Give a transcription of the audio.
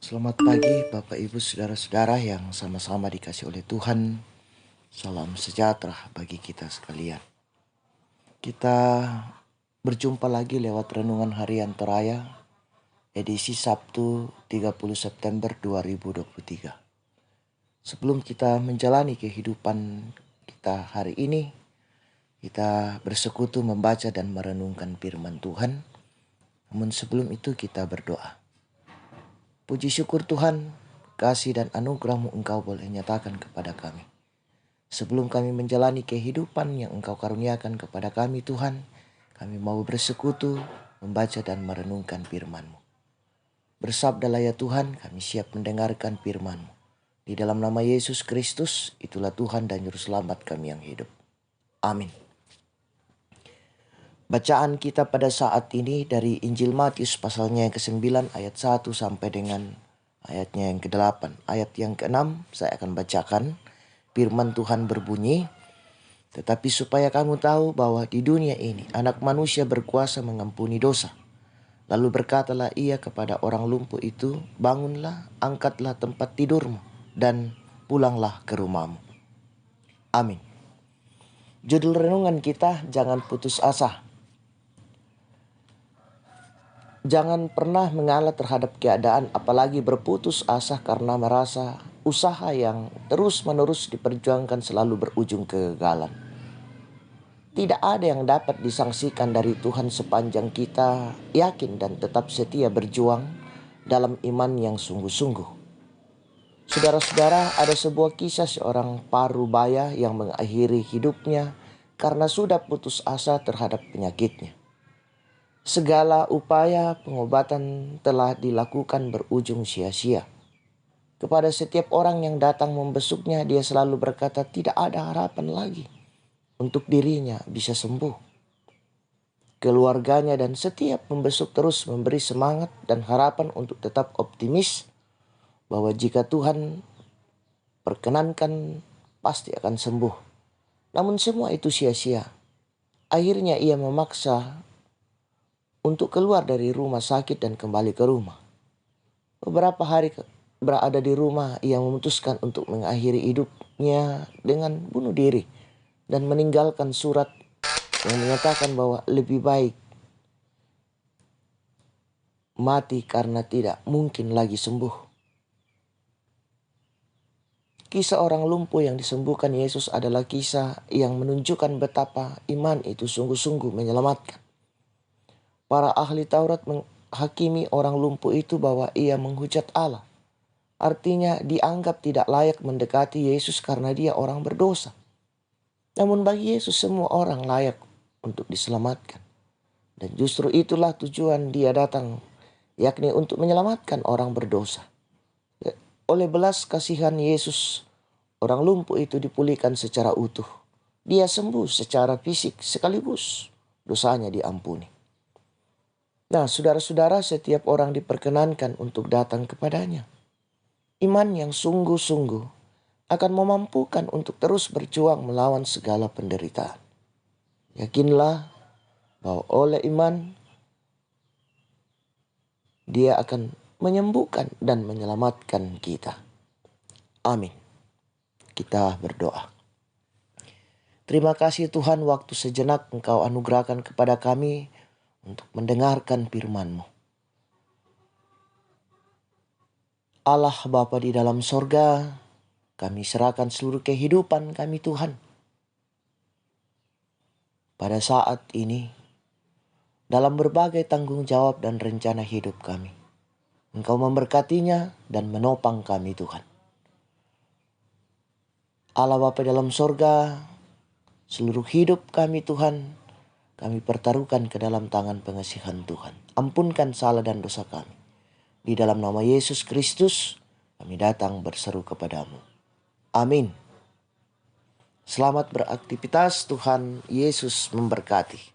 Selamat pagi Bapak Ibu Saudara-saudara yang sama-sama dikasih oleh Tuhan. Salam sejahtera bagi kita sekalian. Kita berjumpa lagi lewat Renungan Harian Toraya, edisi Sabtu 30 September 2023. Sebelum kita menjalani kehidupan kita hari ini, kita bersekutu membaca dan merenungkan firman Tuhan. Namun sebelum itu kita berdoa. Puji syukur Tuhan, kasih dan anugerah-Mu Engkau boleh nyatakan kepada kami. Sebelum kami menjalani kehidupan yang Engkau karuniakan kepada kami Tuhan, kami mau bersekutu, membaca dan merenungkan firman-Mu. Bersabdalah ya Tuhan, kami siap mendengarkan firman-Mu. Di dalam nama Yesus Kristus, itulah Tuhan dan Juru Selamat kami yang hidup. Amin. Bacaan kita pada saat ini dari Injil Matius pasalnya yang ke-9 ayat 1 sampai dengan ayatnya yang ke-8. Ayat yang ke-6 saya akan bacakan. Firman Tuhan berbunyi, "Tetapi supaya kamu tahu bahwa di dunia ini Anak Manusia berkuasa mengampuni dosa. Lalu berkatalah ia kepada orang lumpuh itu, bangunlah, angkatlah tempat tidurmu, dan pulanglah ke rumahmu." Amin. Judul renungan kita, jangan putus asa. Jangan pernah mengalah terhadap keadaan, apalagi berputus asa karena merasa usaha yang terus-menerus diperjuangkan selalu berujung kegagalan. Tidak ada yang dapat disangsikan dari Tuhan sepanjang kita yakin dan tetap setia berjuang dalam iman yang sungguh-sungguh. Saudara-saudara, ada sebuah kisah seorang parubaya yang mengakhiri hidupnya karena sudah putus asa terhadap penyakitnya. Segala upaya pengobatan telah dilakukan berujung sia-sia. Kepada setiap orang yang datang membesuknya, dia selalu berkata tidak ada harapan lagi untuk dirinya bisa sembuh. Keluarganya dan setiap pembesuk terus memberi semangat dan harapan untuk tetap optimis bahwa jika Tuhan perkenankan pasti akan sembuh. Namun semua itu sia-sia. Akhirnya ia memaksa untuk keluar dari rumah sakit dan kembali ke rumah. Beberapa hari berada di rumah, ia memutuskan untuk mengakhiri hidupnya dengan bunuh diri dan meninggalkan surat yang menyatakan bahwa lebih baik mati karena tidak mungkin lagi sembuh. Kisah orang lumpuh yang disembuhkan Yesus adalah kisah yang menunjukkan betapa iman itu sungguh-sungguh menyelamatkan. Para ahli Taurat menghakimi orang lumpuh itu bahwa ia menghujat Allah. Artinya dianggap tidak layak mendekati Yesus karena dia orang berdosa. Namun bagi Yesus semua orang layak untuk diselamatkan. Dan justru itulah tujuan dia datang, yakni untuk menyelamatkan orang berdosa. Oleh belas kasihan Yesus, orang lumpuh itu dipulihkan secara utuh. Dia sembuh secara fisik sekaligus dosanya diampuni. Nah, saudara-saudara, setiap orang diperkenankan untuk datang kepadanya. Iman yang sungguh-sungguh akan memampukan untuk terus berjuang melawan segala penderitaan. Yakinlah bahwa oleh iman, dia akan menyembuhkan dan menyelamatkan kita. Amin. Kita berdoa. Terima kasih Tuhan, waktu sejenak Engkau anugerahkan kepada kami untuk mendengarkan firman-Mu. Allah Bapa di dalam sorga, kami serahkan seluruh kehidupan kami Tuhan. Pada saat ini, dalam berbagai tanggung jawab dan rencana hidup kami, Engkau memberkatinya dan menopang kami Tuhan. Allah Bapa dalam sorga, seluruh hidup kami Tuhan, kami pertaruhkan ke dalam tangan pengasihan Tuhan. Ampunkan salah dan dosa kami. Di dalam nama Yesus Kristus, kami datang berseru kepadamu. Amin. Selamat beraktivitas, Tuhan Yesus memberkati.